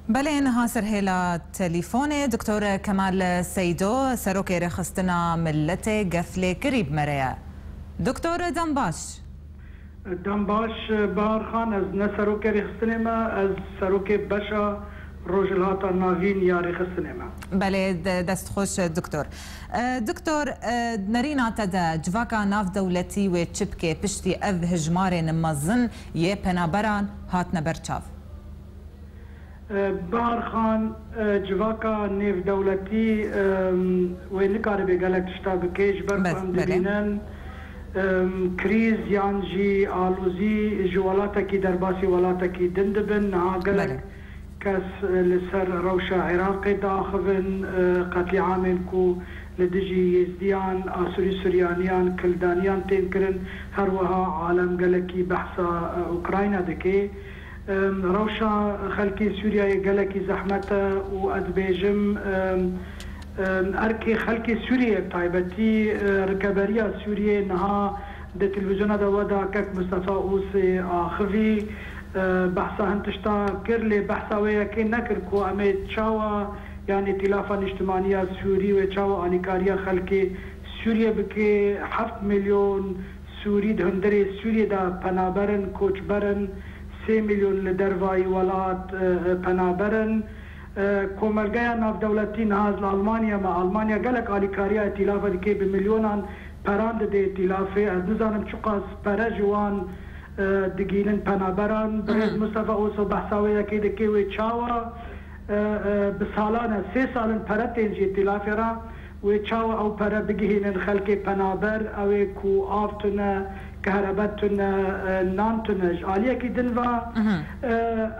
بله نها سرهلا تليفوني دكتور كمال سيدو سروك رخصتنا ملتي قفلي قريب مريا دكتور دنباش بارخان از نسروك رخصتنا ما از سروك بشا روجل هاتا ناوين يا رخصتنا ما بله دست خوش دكتور نرينا تدا جواكا ناف دولتي وچبكي پشتي اف هجمارين مزن يه پنابران هاتنا برچاف بارخان جواكا نيف دولتي وينكار بقالك تشتاق كيش برخان دبينن كريز يانجي آلوزي جوالاتكي درباسي والاتكي دندبن قالك كاس لسر روشا عراقي داخبن قتل عامل كو لدجي يزديان آسوري سوريانيان كلدانيان تنكرن هروها عالم قالكي بحثا أوكراينا دكي روشا خلقي سوريا قالكي زحمته وأدبيجم أركي خلقي سوريا طيبتي ركبريا سوريا نها ده تلفزيون ده ودا كك مصطفى أوسي آخفي بحثا هنتشتا كرلي بحثا وياكي نكر كو أمي تشاوا يعني تلافا اجتماعية سوري وتشاوا أنيكاريا خلقي سوريا بكي 7 مليون سوري دهندري سوريا دا پنابرن كوچبرن 3 مليون لدرواي ولات پنابرن كومرگايا ناف دولتي نهاز لألمانيا ما ألمانيا قالك آليكاريا اتلافا دكي بمليونان پراند دي اتلافي از نزانم چقاس پرا جوان دقيلن پنابران برز مصطفى اوسو بحثاوية كي دكي وچاوا بسالانا 3 سالن پرا تنجي اتلافي را وچاوا او پرا بگهينن خلقي پنابر او كو آفتنا كهربتنا نانتنج آلية كي دنوا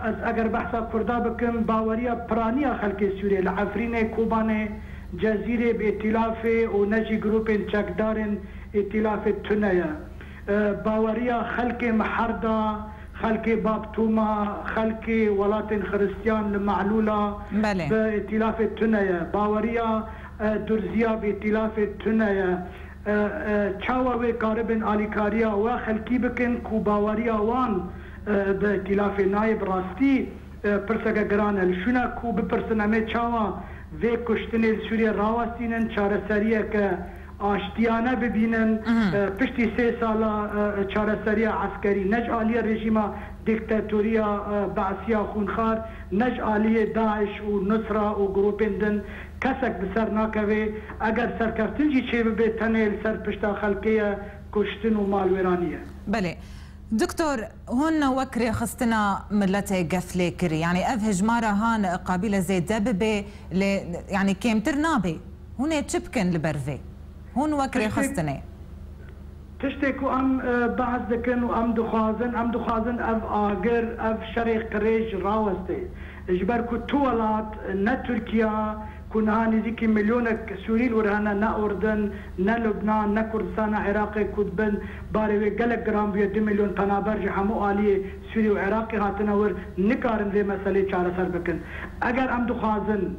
از اگر بحثا كردا بكم باوريا برانيا خلق سوريا لعفرين كوباني جزيرة باتلافي ونجي جروبين چكدارن اتلاف تنيا باوريا خلق محردا خلق بابتوما خلق ولاتن خريستيان المعلولة باتلاف تنيا باوريا درزيا باتلاف تنيا چاوه قاربن آلیکاریا و خلکی بکن کو باوریا وان به ائتلاف نایب راستی پرسگه گران الشونه کو بپرسن همه چاوه و کشتن سوریه راوستینن چارسریه که آشتیانه ببینن پشتی 3 سالا چارسریه عسکری نج آلیه رژیم دیکتاتوریا بعثیا خونخار نج آلیه داعش و نصره و گروپین دن کسک بسر ناکوه اگر سرکفتنجی چه ببه تنه سر پشتا خلقیه کشتن و مالویرانیه. بله دكتور هون وكري خصتنا ملتي قفلي كري يعني اف هجمارة هان قابلة زي دببه يعني كيم ترنابي هون تشبكن لبرفي هون وكري خصتنا تشتكو ام بعض دكن وام دخازن اف آگر اف شرق قريش راوستي اجبركو تولات نا تركيا كنا نزيكي مليونك سوري ورهنا نا أردن نا لبنان نا كردستان عراقي كتبن باري قلق جرام بيا 2 مليون تنابرج حمو آلية سوري وعراقي هاتنا ور نكارن ذي مسألة چارة سر بكن اگر ام دخازن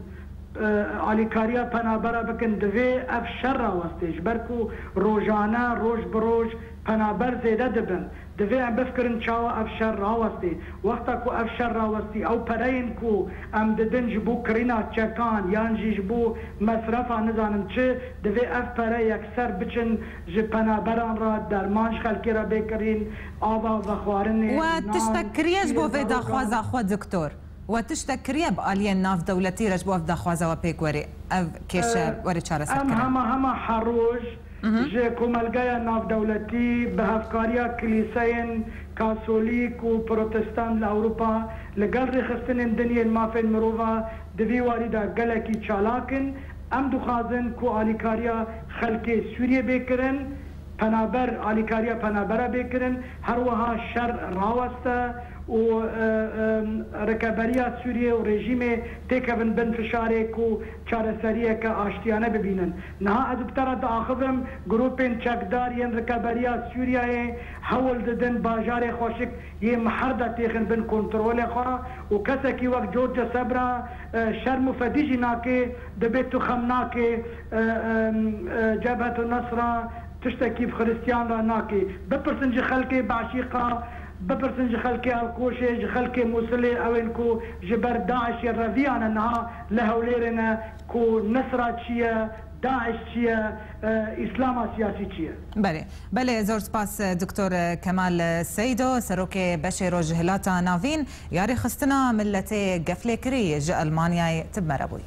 آلیکاریا پنابرا بکن دوی اف شر وستیش برکو روزانه روز بروز پنابر زیده دبن دوی ام بفکرن چاوا اف شر وستی وقتا کو اف شر وستی او پرین کو ام ددن جبو کرینا چکان یان جبو مصرفا نزانم چه دوی اف پره یکسر بچن ج پنابران را درمانش خلکی را بکرین آوا و خوارن و تشتکریش بو ویدا خوازا خود دکتور وتشتكريا بآلية ناف دولتي رجبوا في دخوازا وبيك وري أف كيش وري شارة سكرة هما حروج جي كومالغايا ناف دولتي بهفكاريا كليسين كاثوليك وبروتستان لأوروبا لقل رخصتن الدنيا المافين مروفا دوي واردا قلقي چالاكن ام دخازن كو آليكاريا خلقي سوريا بيكرن پنابر آلیکاریا پنابرا بکرن هر وها شر راوسته و رکبریا سوریه و رژیم تکبن بن فشاره کو چارسریه که آشتیانه ببینن نها ادبتر دا آخفم گروپین چکدارین رکبریا سوریه حول ددن باجار خوشک یه محرده تیخن بن کنترول خواه و کسکی وقت جورج صبرا شرم فدیجی ناکه دبیتو خمناکه جبهت النصره تشتكي بخريستيان راناكي ببرسنج خلقي بعشيقة ببرسن جخلكي الكوشي جخلكي موصلي او انكو جبر داعش الرذيان انها لهوليرنا كو نصرة شيا داعش شيا اسلام سياسي شيا. بله زور سپاس دکتر کمال سیدو سروک بشیر جهلاتا ناوین یاری خستنا ملت گفله کری ج المانیای تب مربوی.